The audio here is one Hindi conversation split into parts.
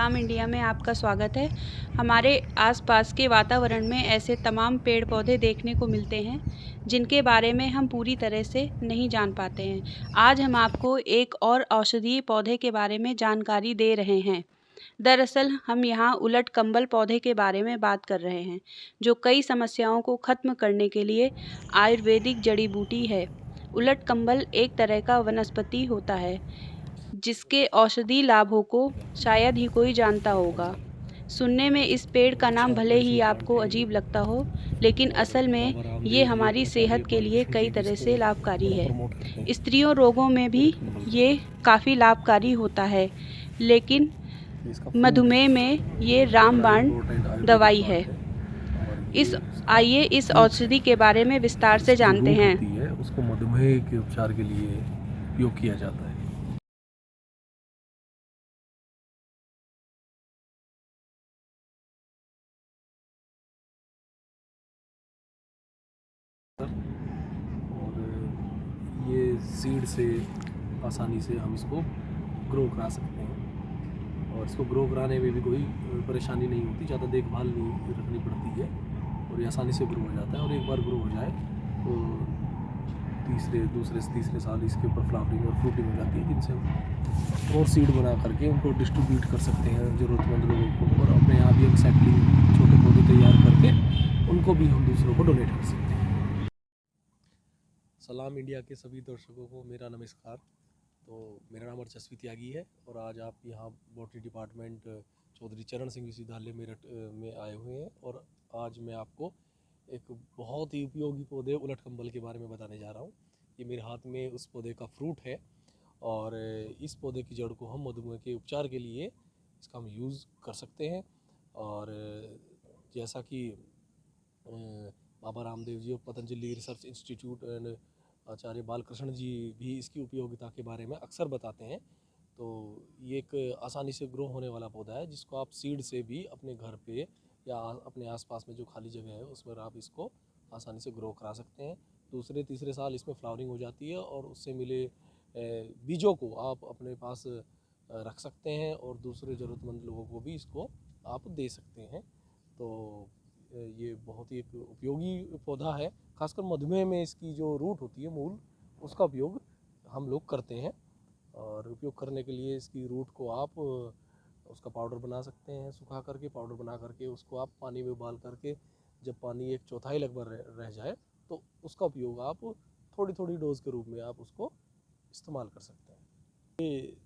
सलाम इंडिया में आपका स्वागत है। हमारे आसपास के वातावरण में ऐसे तमाम पेड़-पौधे देखने को मिलते हैं, जिनके बारे में हम पूरी तरह से नहीं जान पाते हैं। आज हम आपको एक और औषधीय पौधे के बारे में जानकारी दे रहे हैं। दरअसल हम यहाँ उलट कंबल पौधे के बारे में बात कर रहे हैं, जो कई समस्याओं को खत्म करने के लिए आयुर्वेदिक जड़ी-बूटी है। उलट कंबल एक तरह का वनस्पति होता है, जिसके औषधीय लाभों को शायद ही कोई जानता होगा। सुनने में इस पेड़ का नाम भले ही आपको अजीब लगता हो, लेकिन असल में ये हमारी सेहत के लिए कई तरह से लाभकारी है। स्त्रियों रोगों में भी ये काफ़ी लाभकारी होता है, लेकिन मधुमेह में ये रामबाण दवाई है। इस आइए इस औषधि के बारे में विस्तार से जानते हैं। उसको मधुमेह के उपचार के लिए उपयोग किया जाता है। और ये सीड से आसानी से हम इसको ग्रो करा सकते हैं और इसको ग्रो कराने में भी कोई परेशानी नहीं होती, ज़्यादा देखभाल नहीं रखनी पड़ती है और ये आसानी से ग्रो हो जाता है। और एक बार ग्रो हो जाए तो दूसरे से तीसरे साल इसके ऊपर फ्लावरिंग और फ्रूटिंग हो जाती है, जिनसे हम और सीड बना करके उनको डिस्ट्रीब्यूट कर सकते हैं ज़रूरतमंद लोगों को। और अपने यहाँ भी हम सैपलिंग छोटे पौधे तैयार करके उनको भी हम दूसरों को डोनेट कर सकते हैं। सलाम इंडिया के सभी दर्शकों को मेरा नमस्कार। तो मेरा नाम अर्चस्वी त्यागी है और आज आप यहाँ बॉटनी डिपार्टमेंट चौधरी चरण सिंह विश्वविद्यालय मेरठ में आए हुए हैं। और आज मैं आपको एक बहुत ही उपयोगी पौधे उलट कंबल के बारे में बताने जा रहा हूँ। ये मेरे हाथ में उस पौधे का फ्रूट है और इस पौधे की जड़ को हम मधुमेह के उपचार के लिए इसका हम यूज़ कर सकते हैं। और जैसा कि बाबा रामदेव जी और पतंजलि रिसर्च इंस्टीट्यूट एंड आचार्य बालकृष्ण जी भी इसकी उपयोगिता के बारे में अक्सर बताते हैं। तो ये एक आसानी से ग्रो होने वाला पौधा है, जिसको आप सीड से भी अपने घर पे या अपने आसपास में जो खाली जगह है उसमें आप इसको आसानी से ग्रो करा सकते हैं। दूसरे तीसरे साल इसमें फ्लावरिंग हो जाती है और उससे मिले बीजों को आप अपने पास रख सकते हैं और दूसरे ज़रूरतमंद लोगों को भी इसको आप दे सकते हैं। तो ये बहुत ही एक उपयोगी पौधा है। खासकर मधुमेह में इसकी जो रूट होती है, मूल, उसका उपयोग हम लोग करते हैं। और उपयोग करने के लिए इसकी रूट को आप उसका पाउडर बना सकते हैं, सुखा करके पाउडर बना करके उसको आप पानी में उबाल करके जब पानी एक चौथाई लगभग रह जाए तो उसका उपयोग आप थोड़ी थोड़ी डोज के रूप में आप उसको इस्तेमाल कर सकते हैं। ये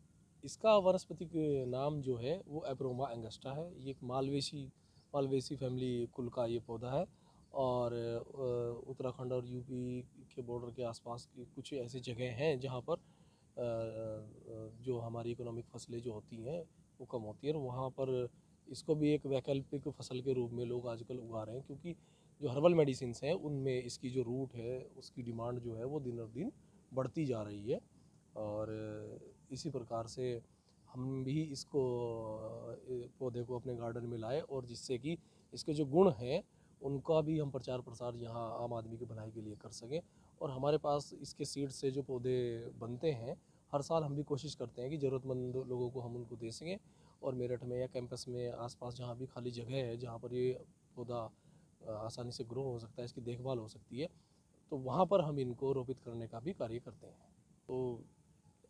इसका वनस्पतिक नाम जो है वो एब्रोमा एंगस्टा है। ये एक मालवेसी फैमिली कुल का ये पौधा है। और उत्तराखंड और यूपी के बॉर्डर के आसपास की कुछ ऐसी जगह हैं जहाँ पर जो हमारी इकोनॉमिक फसलें जो होती हैं वो कम होती है, और वहाँ पर इसको भी एक वैकल्पिक फसल के रूप में लोग आजकल उगा रहे हैं, क्योंकि जो हर्बल मेडिसिन्स हैं उनमें इसकी जो रूट है उसकी डिमांड जो है वो दिन और दिन बढ़ती जा रही है। और इसी प्रकार से हम भी इसको पौधे को अपने गार्डन में लाए और जिससे कि इसके जो गुण हैं उनका भी हम प्रचार प्रसार यहाँ आम आदमी की भलाई के लिए कर सकें। और हमारे पास इसके सीड से जो पौधे बनते हैं, हर साल हम भी कोशिश करते हैं कि ज़रूरतमंद लोगों को हम उनको दे सकें। और मेरठ में या कैंपस में आसपास जहाँ भी खाली जगह है जहाँ पर ये पौधा आसानी से ग्रो हो सकता है, इसकी देखभाल हो सकती है, तो वहाँ पर हम इनको रोपित करने का भी कार्य करते हैं। तो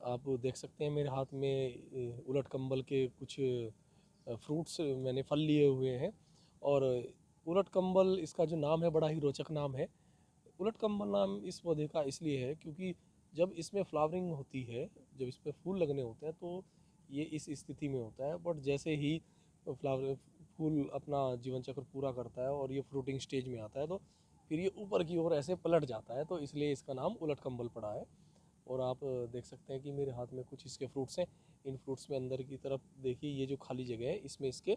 आप देख सकते हैं मेरे हाथ में उलट कंबल के कुछ फ्रूट्स, मैंने फल लिए हुए हैं। और उलट कंबल इसका जो नाम है बड़ा ही रोचक नाम है। उलट कंबल नाम इस पौधे का इसलिए है क्योंकि जब इसमें फ्लावरिंग होती है, जब इस पर फूल लगने होते हैं, तो ये इस स्थिति में होता है। बट जैसे ही फ्लावर फूल अपना जीवन चक्र पूरा करता है और ये फ्रूटिंग स्टेज में आता है, तो फिर ये ऊपर की ओर ऐसे पलट जाता है, तो इसलिए इसका नाम उलट कंबल पड़ा है। और आप देख सकते हैं कि मेरे हाथ में कुछ इसके फ्रूट्स हैं। इन फ्रूट्स में अंदर की तरफ देखिए, ये जो खाली जगह है इसमें इसके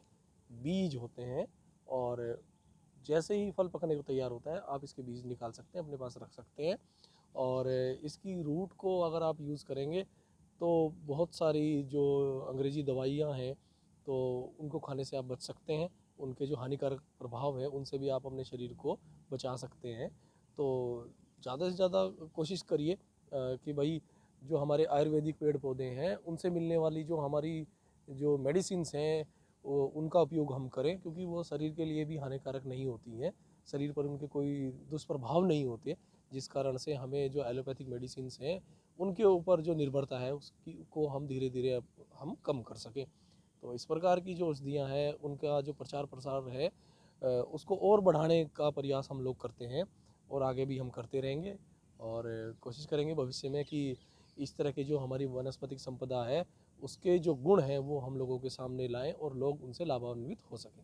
बीज होते हैं। और जैसे ही फल पकने को तैयार होता है आप इसके बीज निकाल सकते हैं, अपने पास रख सकते हैं। और इसकी रूट को अगर आप यूज़ करेंगे तो बहुत सारी जो अंग्रेज़ी दवाइयाँ हैं तो उनको खाने से आप बच सकते हैं। उनके जो हानिकारक प्रभाव हैं उनसे भी आप अपने शरीर को बचा सकते हैं। तो ज़्यादा से ज़्यादा कोशिश करिए कि भाई जो हमारे आयुर्वेदिक पेड़ पौधे हैं उनसे मिलने वाली जो हमारी जो मेडिसिन्स हैं उनका उपयोग हम करें, क्योंकि वो शरीर के लिए भी हानिकारक नहीं होती हैं, शरीर पर उनके कोई दुष्प्रभाव नहीं होते, जिस कारण से हमें जो एलोपैथिक मेडिसिन हैं उनके ऊपर जो निर्भरता है उसकी को हम धीरे धीरे हम कम कर सकें। तो इस प्रकार की जो औषधियाँ हैं उनका जो प्रचार प्रसार है उसको और बढ़ाने का प्रयास हम लोग करते हैं, और आगे भी हम करते रहेंगे, और कोशिश करेंगे भविष्य में कि इस तरह के जो हमारी वनस्पतिक संपदा है उसके जो गुण हैं वो हम लोगों के सामने लाएं और लोग उनसे लाभान्वित हो सकें।